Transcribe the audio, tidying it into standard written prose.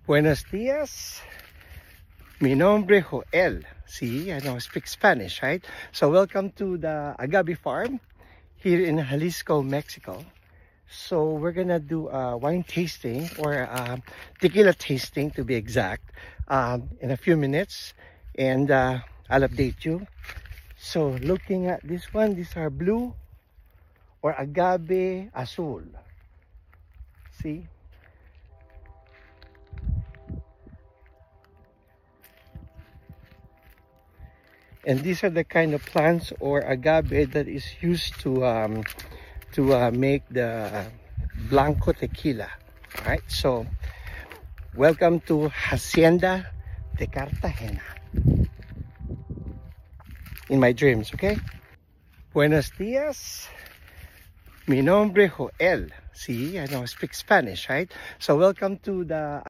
Buenos dias. Mi nombre Joel. See, I know I speak Spanish, right? So welcome to the Agave Farm here in Jalisco, Mexico. So we're gonna do a wine tasting or tequila tasting to be exact in a few minutes, and I'll update you. So looking at this one, these are blue or agave azul. See? And these are the kind of plants or agave that is used to make the Blanco tequila. All right, so welcome to Hacienda de Cartagena. In my dreams, okay? Buenos dias. Mi nombre Joel. See, I know I speak Spanish, right? So welcome to the